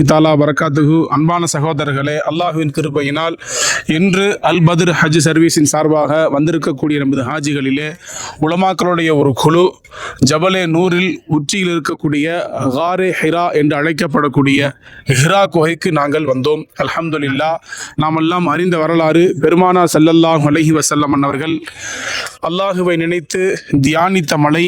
தாலா பரக்காத்துஹு. அன்பான சகோதரர்களே, அல்லாஹுவின் கிருபையினால் இன்று அல் பத்ர் ஹஜ் சர்வீஸின் சார்பாக வந்திருக்கக்கூடிய நமது ஹாஜிகளிலே உலமாக்களுடைய ஒரு குழு ஜபலே நூரில் உச்சியில் இருக்கக்கூடிய காரே ஹிரா என்று அழைக்கப்படக்கூடிய ஹிரா குகைக்கு நாங்கள் வந்தோம். அல்ஹம்துலில்லாஹ். நாம் எல்லாம் அறிந்த வரலாறு, பெருமானார் ஸல்லல்லாஹு அலைஹி வஸல்லம் அவர்கள் அல்லாஹுவை நினைத்து தியானித்த மலை,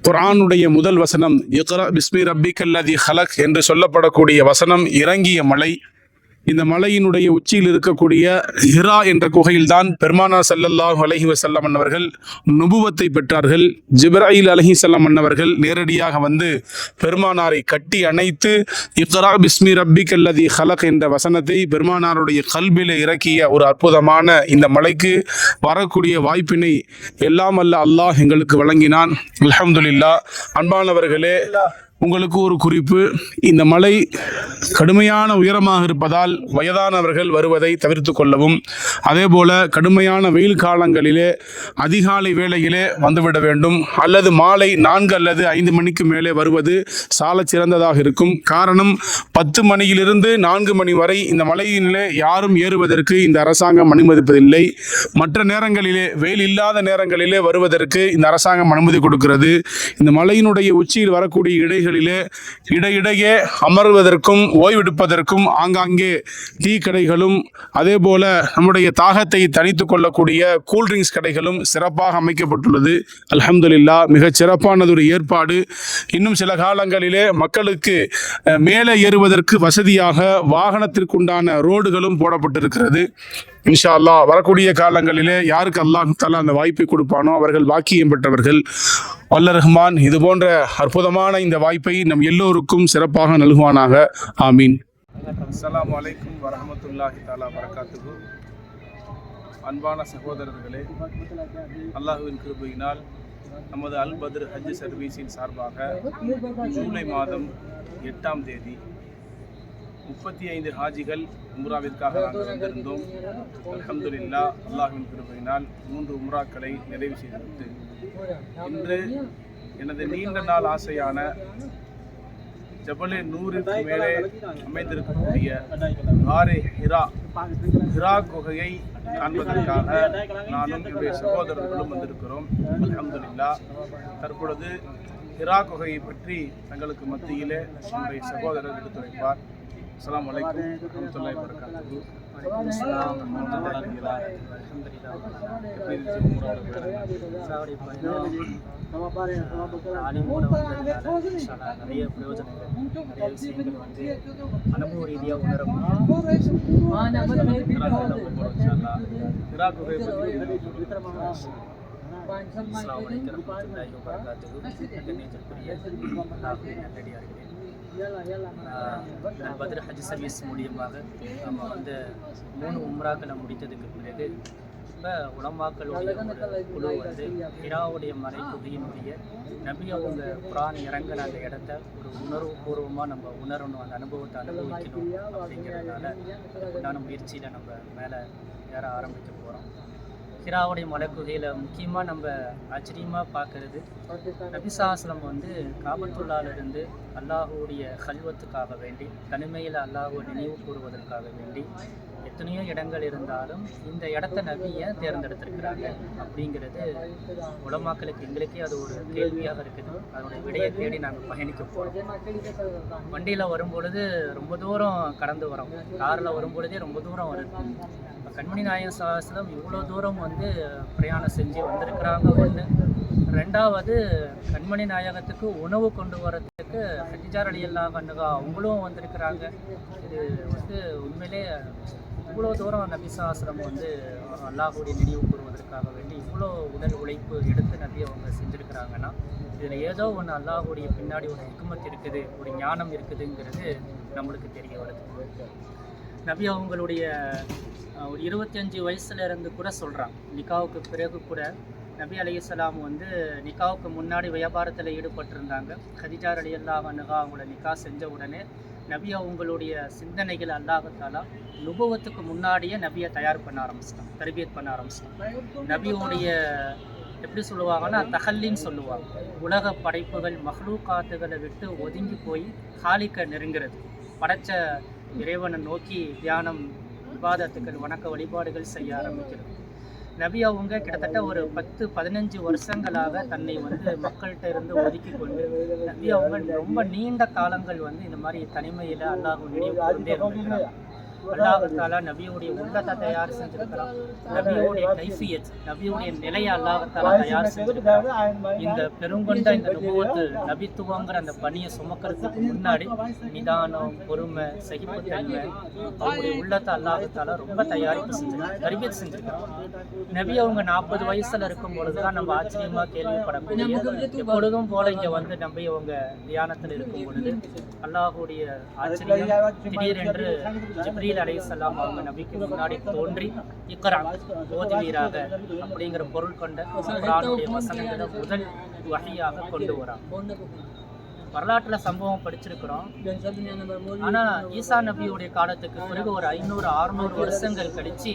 குர்ஆனுடைய முதல் வசனம் இக்ரா பிஸ்மி ரப்பிக்கல்லதி ஹலக் என்று சொல்லப்படக்கூடிய வசனம் இறங்கிய மலை. இந்த மலையினுடைய உச்சியில் இருக்கக்கூடிய ஹிரா என்ற குகையில்தான் பெருமானார் ஸல்லல்லாஹு அலைஹி வஸல்லம் அன்னவர்கள் நுபுவத்தை பெற்றார்கள். ஜிப்ராயில் அலைஹிஸ்ஸலாம் அன்னவர்கள் நேரடியாக வந்து பெருமானாரை கட்டி அணைத்து இக்ரா பிஸ்மி ரப்பிக்கல்லதி ஹலக் என்ற வசனத்தை பெருமானாருடைய கல்பிலே இறக்கிய ஒரு அற்புதமான இந்த மலைக்கு வரக்கூடிய வாய்ப்பினை எல்லாம் அல்ல அல்லாஹ் எங்களுக்கு வழங்கினான். அல்ஹம்துலில்லாஹ். அன்பானவர்களே, உங்களுக்கு ஒரு குறிப்பு, இந்த மலை கடுமையான உயரமாக இருப்பதால் வயதானவர்கள் வருவதை தவிர்த்து கொள்ளவும், அதே போல கடுமையான வெயில் காலங்களிலே அதிகாலை வேளையிலே வந்துவிட வேண்டும், அல்லது மாலை 4 அல்லது 5 மணிக்கு மேலே வருவது சால சிறந்ததாக இருக்கும். காரணம், 10 மணியிலிருந்து 4 மணி வரை இந்த மலையிலே யாரும் ஏறுவதற்கு இந்த அரசாங்கம் அனுமதிப்பதில்லை. மற்ற நேரங்களிலே, வெயில் இல்லாத நேரங்களிலே வருவதற்கு இந்த அரசாங்கம் அனுமதி கொடுக்கிறது. இந்த மலையினுடைய உச்சியில் வரக்கூடிய இடைகளிலே இடையிடையே அமர்வதற்கும் ஓய்வெடுப்பதற்கும் ஆங்காங்கே டீ கடைகளும், அதே போல நம்முடைய தாகத்தை தணித்து கொள்ளக்கூடிய கூல்ட்ரிங்க்ஸ் கடைகளும் சிறப்பாக அமைக்கப்பட்டுள்ளது. அல்ஹம்துலில்லாஹ். மிகச் சிறப்பானது ஒரு ஏற்பாடு. இன்னும் சில காலங்களிலே மக்களுக்கு மேலே ஏறுவதற்கு வசதியாக வாகனத்திற்குண்டான ரோடுகளும் போடப்பட்டிருக்கிறது. இன்ஷா அல்லாஹ் வரக்கூடிய காலங்களிலே யாருக்கு அல்லாஹ் தஆலா அந்த வாய்ப்பை கொடுப்பானோ அவர்கள் பாக்கியம் பெற்றவர்கள். வல்ல ரஹ்மான் இது போன்ற அற்புதமான இந்த வாய்ப்பை நம் எல்லோருக்கும் சிறப்பாக நல்குவானாக. ஆமீன். அஸ்ஸலாமு அலைக்கும் வரஹ்மத்துல்லாஹி தஆலா பரக்காத்துஹு. அன்பான சகோதரர்களே, அல்லாஹுவின் கிருபையினால் நமது அல் பத்ர் ஹஜ் சர்வீஸின் சார்பாக ஜூலை மாதம் 8ஆம் தேதி 35 ஹாஜிகள் உம்ராவிற்காக நாங்கள் வந்திருந்தோம். அல்ஹம்துலில்லாஹ். அல்லாஹ்வின் கிருபையினால் 3 உம்ராக்களை நிறைவு செய்துவிட்டு இன்று எனது நீண்ட நாள் ஆசையான ஜபலே நூருக்கு மேலே அமைந்திருக்கக்கூடிய காரே ஹிரா குகையை காண்பதற்காக நானும் என்னுடைய சகோதரர்களும் வந்திருக்கிறோம். அல்ஹம்துலில்லாஹ். தற்பொழுது ஹிரா குகையை பற்றி தங்களுக்கு மத்தியிலே என்னுடைய சகோதரர் எடுத்துரைப்பார். அஸ்ஸலாமு அலைக்கும் வரஹ்மத்துல்லாஹி வபரகாத்துஹு. நிறைய பிரயோஜனங்கள், நிறைய விஷயங்கள் வந்து அனுபவ ரீதியாக உணர பத்ர் ஹஜ் சர்வீஸ் மூலியமாக நம்ம வந்து 3 உம்ராக்களை முடித்ததுக்கு பிறகு இப்போ உலமாக்களுடைய குழு வந்து ஹிராவுடைய மலை குகையினுடைய நபி அவங்க குர்ஆன் இறங்கின அந்த இடத்த ஒரு உணர்வுபூர்வமாக நம்ம உணரணும், அந்த அனுபவத்தை அனுபவிக்கணும். அப்படிங்கிறதுனால அதுக்குண்டான முயற்சியில் நம்ம மேலே ஏற ஆரம்பிக்க போகிறோம். ஹிராவுடைய மலை குகையில் முக்கியமாக நம்ம ஆச்சரியமாக பார்க்குறது, நபி ஸல்லல்லாஹு வந்து காபத்துல்லாவிலிருந்து அல்லாஹுடைய கல்வத்துக்காக வேண்டி, தனிமையில் அல்லாஹுவை நினைவு கூறுவதற்காக வேண்டி எத்தனையோ இடங்கள் இருந்தாலும் இந்த இடத்த நபியை தேர்ந்தெடுத்திருக்கிறாங்க அப்படிங்கிறது உலமாக்களுக்கு, எங்களுக்கே அது ஒரு கேள்வியாக இருக்குது. அதனுடைய விடையை தேடி நாங்கள் பயணிக்க போகிறோம். வண்டியில் வரும்பொழுது ரொம்ப தூரம் கடந்து வரோம், காரில் வரும்பொழுதே ரொம்ப தூரம் வருது. இப்போ கண்மணி நாயகம் ஸல்லல்லாஹு அலைஹி இவ்வளோ தூரம் வந்து பிரயாணம் செஞ்சு வந்திருக்கிறாங்க. ஒன்று, ரெண்டாவது கண்மணி நாயகத்துக்கு உணவு கொண்டு வரதுக்கு ஹஜ்ஜா ரலியல்லாஹு அன்ஹா அவங்களும் வந்திருக்கிறாங்க. இது வந்து உண்மையிலே இவ்வளோ தூரம் நபி ஸல்லல்லாஹு வந்து அல்லாஹுடைய நினைவு கூறுவதற்காக வேண்டி இவ்வளோ உடல் உழைப்பு எடுத்து நபி அவங்க செஞ்சுருக்கிறாங்கன்னா இதில் ஏதோ ஒன்று அல்லாஹுடைய பின்னாடி ஒரு ஹிக்மத் இருக்குது, ஒரு ஞானம் இருக்குதுங்கிறது நம்மளுக்கு தெரிய வருது. நபி அவங்களுடைய ஒரு 25 வயசுல இருந்து கூட சொல்கிறாங்க, நிக்காவுக்கு பிறகு கூட நபி அலைஹிஸ்ஸலாம் வந்து நிக்காவுக்கு முன்னாடி வியாபாரத்தில் ஈடுபட்டிருந்தாங்க. கதீஜா ரலியல்லாஹு அன்ஹா அவங்கள நிக்கா செஞ்ச உடனே நபி அவங்களுடைய சிந்தனைகள் அல்லாஹ் தஆலா நுபுவத்துக்கு முன்னாடியே நபியை தயார் பண்ண ஆரம்பிச்சிட்டாங்க, தர்பியத் பண்ண ஆரம்பிச்சிட்டாங்க. நபியோடைய எப்படி சொல்லுவாங்கன்னா தஹல்லின்னு சொல்லுவாங்க, உலக படைப்புகள் மஹ்லூகாத்துகளை விட்டு ஒதுங்கி போய் ஹாலிக்க நெருங்கிறது. படைச்ச இறைவனை நோக்கி தியானம், இபாதத்துக்கள், வணக்க வழிபாடுகள் செய்ய ஆரம்பிக்கிறது. நபி அவங்க கிட்டத்தட்ட ஒரு 10-15 வருஷங்களாக தன்னை வந்து மக்கள்கிட்ட இருந்து ஒதுக்கி கொண்டு நபி அவங்க ரொம்ப நீண்ட காலங்கள் வந்து இந்த மாதிரி தனிமையில் அல்லாஹ் நினைவு கொண்டே இருந்திருக்கிறாங்க. அல்லாஹ் தஆலா நபியுடைய உள்ளத்தை தயார் செஞ்சிருக்கிறான். நபியுடைய கைஃபியத், நபியுடைய நிலையை அல்லாஹ் தஆலா தயார் செஞ்சிருக்கிறான். இந்த பெருங்கொண்ட இந்த நபுவத்து நபித்துவங்கிற அந்த பணியை சுமக்கிறதுக்கு முன்னாடி நிதானம், பொறுமை, சகிப்புத்தன்மை, அவங்களுடைய உள்ளத்தை அல்லாஹ் தஆலா ரொம்ப தயாரிப்பு செஞ்சிருக்காங்க, தர்பியத் செஞ்சிருக்காங்க. நபி அவங்க 40 வயசுல இருக்கும் பொழுதுதான் நம்ம ஆச்சரியமா கேள்விப்படக்கூடிய, எப்பொழுதும் போல இங்க வந்து நபி அவங்க தியானத்தில் இருக்கும் பொழுது அல்லாஹுடைய ஆச்சரியம், திடீரென்று ஜிப்ரீல் அலைஹிஸ்ஸலாம் அவங்க நபிக்கு முன்னாடி தோன்றி இக்ரா, ஓதுவீராக அப்படிங்கிற பொருள் கொண்ட குர்ஆனுடைய வசனங்களை முதல் வஹியாக கொண்டு வராங்க. வரலாற்றுல சம்பவம் படிச்சிருக்கிறோம். ஆனா ஈசா நபியுடைய காலத்துக்கு பிறகு ஒரு 500-600 வருஷங்கள் கழிச்சு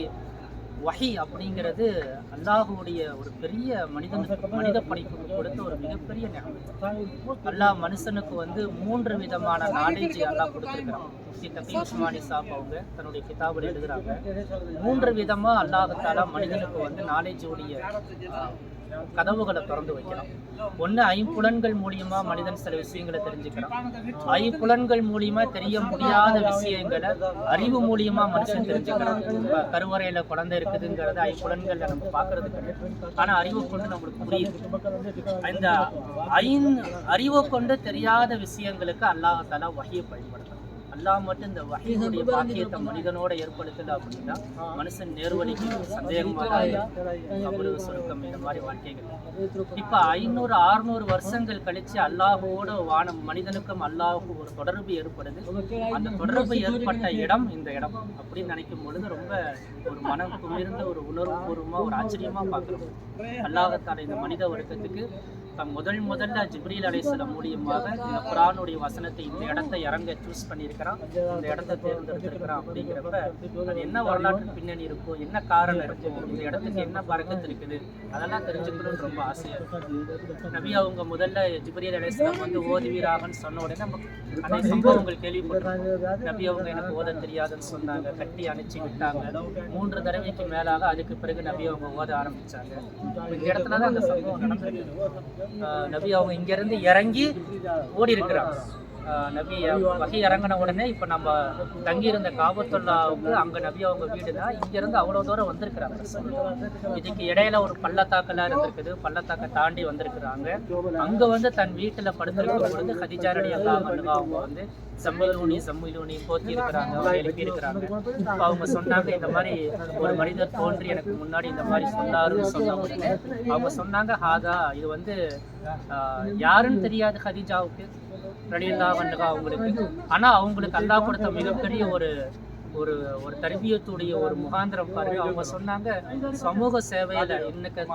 வஹி அப்படிங்கிறது அல்லாஹுடைய ஒரு பெரிய மனித படைப்புக்கு கொடுத்த ஒரு மிகப்பெரிய நியமத். அல்லாஹ் மனுஷனுக்கு வந்து 3 விதமான நாலேஜ் அல்லாஹ் கொடுத்துருக்கிறான். தகீ உஸ்மானி சாப் அவங்க தன்னுடைய கிதாபில் எழுதுறாங்க, 3 விதமா அல்லாஹ் தஆலா மனிதனுக்கு வந்து நாலேஜுடைய கதவுகளை திறந்து வைக்கிறான். ஒன்று, ஐம்புலன்கள் மூலியமா மனிதன் சில விஷயங்களை தெரிஞ்சுக்கிறான். ஐம்புலன்கள் மூலியமா தெரிய முடியாத விஷயங்களை அறிவு மூலியமா மனுஷன் தெரிஞ்சுக்கிறான். கருவறையில குழந்தை இருக்குதுங்கிறத ஐம்புலன்கள்ல நம்ம பார்க்கறது கிடையாது, ஆனா அறிவை கொண்டு நம்மளுக்கு புரியுது. இந்த அறிவை கொண்டு தெரியாத விஷயங்களுக்கு அல்லாஹ் தஆலா வஹியை பயன்படுத்துறான். அல்லாஹ் மட்டும் இந்த வஹீனுடைய பாக்கியத்தை மனிதனோட ஏற்படுத்தல அப்படின்னா மனுஷன் நேர்வழிக்கு சந்தேகமாக கபரு, சொர்க்கம் இந்த மாதிரி வாழ்க்கைகள். இப்ப 500-600 வருஷங்கள் கழிச்சு அல்லாஹோட மனிதனுக்கும் அல்லாஹுக்கும் ஒரு தொடர்பு ஏற்படுது. அந்த தொடர்பு ஏற்பட்ட இடம் இந்த இடம் அப்படின்னு நினைக்கும் பொழுது ரொம்ப ஒரு மனம் குளிர்ந்த ஒரு உணர்வுபூர்வமா ஒரு ஆச்சரியமா பார்க்கிறோம். அல்லாஹ் தஆலா இந்த மனித வர்க்கத்துக்கு முதல்ல ஜிப்ரீல் அலைஹிஸ்ஸலாம் மூலியமாக இந்த குர்ஆனுடைய வசனத்தை இந்த இடத்தை இறங்க சூஸ் பண்ணியிருக்கிறான், இந்த இடத்தை தேர்ந்தெடுத்திருக்கிறான். அப்படிங்கிறப்ப அது என்ன வரலாற்று பின்னணி இருக்கும், என்ன காரணம் இருக்கும், இந்த இடத்துக்கு என்ன பரக்கத்து இருக்குது, அதெல்லாம் தெரிஞ்சுக்கணும்னு ரொம்ப ஆசையா இருக்கு. நபி அவங்க முதல்ல ஜிப்ரீல் அலைஹிஸ்ஸலாம் வந்து ஓதுவீராகன்னு சொன்ன உடனே நம்ம அந்த சம்பவங்கள் கேள்விப்பட்டிருக்கோம். நபி அவங்க எனக்கு ஓத தெரியாதுன்னு சொன்னாங்க, கட்டி அணைச்சி விட்டாங்க. 3 தடவைக்கு மேலாக அதுக்கு பிறகு நபி அவங்க ஓத ஆரம்பிச்சாங்க. இந்த இடத்துலதான் அந்த சம்பவம் நடந்திருக்கு. நபி அவங்க இங்க இருந்து இறங்கி ஓடி இருக்கிறாங்க. நபி வகை இறங்கின உடனே இப்போ நம்ம தங்கி இருந்த காபத்துல்லாவுக்கு அங்கே நபி அவங்க வீடு தான், இங்கேருந்து அவ்வளோ தூரம் வந்திருக்கிறாங்க. இதுக்கு இடையில ஒரு பள்ளத்தாக்கெல்லாம் இருந்திருக்குது, பள்ளத்தாக்கை தாண்டி வந்திருக்கிறாங்க. அங்கே வந்து தன் வீட்டில் படுத்திருக்கும் பொழுது ஹதீஜா ரலியல்லாஹு அன்ஹா அவங்க வந்து சம்மிலூனி போத்தி இருக்கிறாங்க, எழுப்பி இருக்கிறாங்க. இப்போ அவங்க சொன்னாங்க, இந்த மாதிரி ஒரு மனிதர் தோன்றி எனக்கு முன்னாடி இந்த மாதிரி சொன்னாருன்னு சொன்ன உடனே அவங்க சொன்னாங்க, ஹாதா இது வந்து யாருன்னு தெரியாது ஹதீஜாவுக்கு ரலியல்லாஹு அன்ஹா அவங்களுக்கு. ஆனா அவங்களுக்கு அல்லாஹ் கொடுத்த மிகப்பெரிய ஒரு ஒரு ஒரு தர்பியத்துடைய ஒரு முகாந்திரம் பாருங்க. அவங்க சொன்னாங்க, சமூக சேவையில இன்னக்க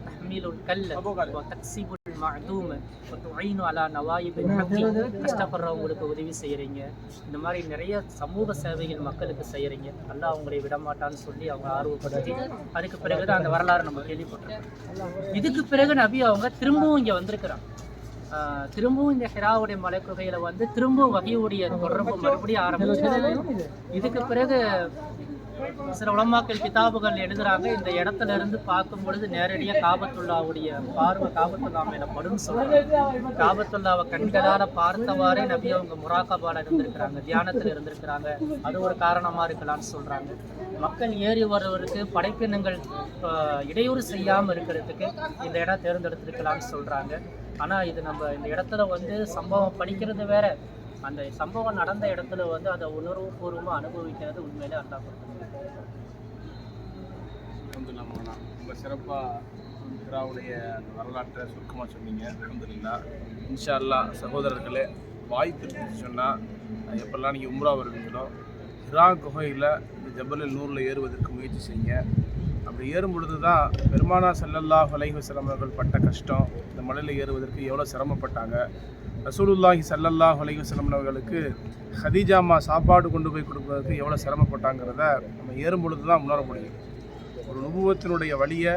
தஹ்மீலுல் கல்ல வ தக்ஸீபுல் மஅதூம் வ துஈனு அலா நவாயிபில் ஹக்கி, கஷ்டப்படுறவங்களுக்கு உதவி செய்யறீங்க, இந்த மாதிரி நிறைய சமூக சேவைகள் மக்களுக்கு செய்யறீங்க, அல்லாஹ் அவங்களை விடமாட்டான்னு சொல்லி அவங்க ஆர்வப்படுத்தி அதுக்கு பிறகுதான் அந்த வரலாறு நம்ம கேள்விப்பட்டிருக்கோம். இதுக்கு பிறகு நபி அவங்க திரும்பவும் இங்க வந்திருக்கிறாங்க. திரும்பவும் இந்த ஹிராவுடைய மலைக்குகையில வந்து திரும்பவும் வகையுடைய தொடர்பு மறுபடியும் ஆரம்பிச்சது. இதுக்கு பிறகு சில உலமாக்கள் கிதாபுகள் எழுதுறாங்க, இந்த இடத்துல இருந்து பார்க்கும் பொழுது நேரடியாக காபத்துல்லாவுடைய பார்வை காபத்துல்லா மேல படும் சொல்றாங்க. காபத்துல்லாவை கண்களால பார்த்தவாறே நபி அவங்க முராகபால இருந்திருக்கிறாங்க, தியானத்துல இருந்திருக்கிறாங்க. அது ஒரு காரணமா இருக்கலாம்னு சொல்றாங்க. மக்கள் ஏறி வருவதற்கு படைப்பினங்கள் இடையூறு செய்யாம இருக்கிறதுக்கு இந்த இடம் தேர்ந்தெடுத்திருக்கலாம்னு சொல்றாங்க. ஆனா இது நம்ம இந்த இடத்துல வந்து சம்பவம் படிக்கிறது வேற, அந்த சம்பவம் நடந்த இடத்துல வந்து அதை உணர்வுபூர்வமா அனுபவிக்கிறது உண்மையிலே அல்லாஹ் கொடுத்தது. ரொம்ப சிறப்பாக ஹிராவுடைய அந்த வரலாற்றை சுருக்கமாக சொன்னீங்க. அல்ஹம்துலில்லாஹ். இன்ஷா அல்லாஹ் சகோதரர்களே, வாய்ப்பு சொன்னால் எப்பெல்லாம் நீங்கள் உம்ரா வருவீங்களோ ஹிரா குகையில் இந்த ஜபலுல் நூரில் ஏறுவதற்கு முயற்சி செய்யுங்க. அப்படி ஏறும் பொழுது தான் பெருமானார் ஸல்லல்லாஹு அலைஹி வஸல்லம் அவர்கள் பட்ட கஷ்டம், இந்த மலையில் ஏறுவதற்கு எவ்வளோ சிரமப்பட்டாங்க, ரசூலுல்லாஹி ஸல்லல்லாஹு அலைஹி வஸல்லம் அவர்களுக்கு ஹதீஜாம்மா சாப்பாடு கொண்டு போய் கொடுப்பதற்கு எவ்வளோ சிரமப்பட்டாங்கிறத நம்ம ஏறும் பொழுது தான் உணர முடியும். ஒரு நுபுவத்தினுடைய வழியை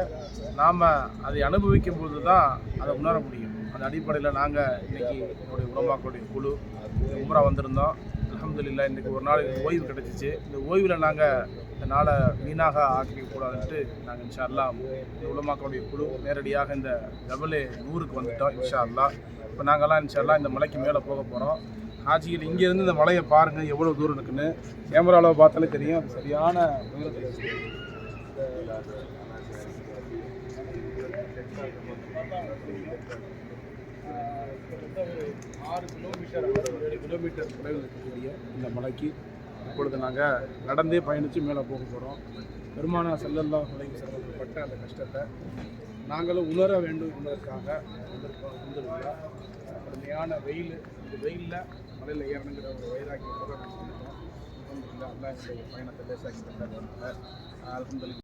நாம் அதை அனுபவிக்கும் பொழுது தான் அதை உணர முடியும். அந்த அடிப்படையில் நாங்கள் இன்றைக்கி என்னுடைய உலமாக்களுடைய குழு உம்ரா வந்திருந்தோம். அல்ஹம்துலில்லாஹ் இன்றைக்கி ஒரு நாள் ஓய்வு கிடச்சிச்சு. இந்த ஓய்வில் நாங்கள் இந்த நாளை வீணாக ஆக்கிக்கூடாதுன்ட்டு நாங்கள் இன்ஷா அல்லாஹ் இந்த உலமாக்களுடைய குழு நேரடியாக இந்த ஜபலே நூருக்கு வந்துட்டோம் இன்ஷா அல்லாஹ். இப்போ நாங்கள்லாம் இன்ஷா அல்லாஹ் இந்த மலைக்கு மேலே போக போகிறோம். ஹாஜிகள் இங்கேருந்து இந்த மலையை பாருங்கள் எவ்வளோ தூரம் இருக்குன்னு. கேமராவில் பார்த்தாலே தெரியும், அது சரியான உயரத்தில் இருக்குது. 6 கிலோமீட்டர் 7 கிலோமீட்டர் தொலைவில் இருக்கக்கூடிய இந்த மலைக்கு இப்பொழுது நாங்கள் நடந்தே பயணித்து மேலே போக போகிறோம். பெருமானா ஸல்லல்லாஹு அலைஹி வஸல்லம் பட்ட அந்த கஷ்டத்தை நாங்களும் உணர வேண்டும் என்பதற்காக வந்திருக்கோம். கடுமையான வெயில், இந்த வெயிலில் மலையில் ஏறணுங்கிற ஒரு வைராக்கியத்தோடு நாங்கள் வந்துட்டோம். அல்ஹம்துலில்லாஹ் அல்லாஹ் இந்த பயணத்தை லேசாக்கி தந்தார். அல்ஹம்துலில்லாஹ்.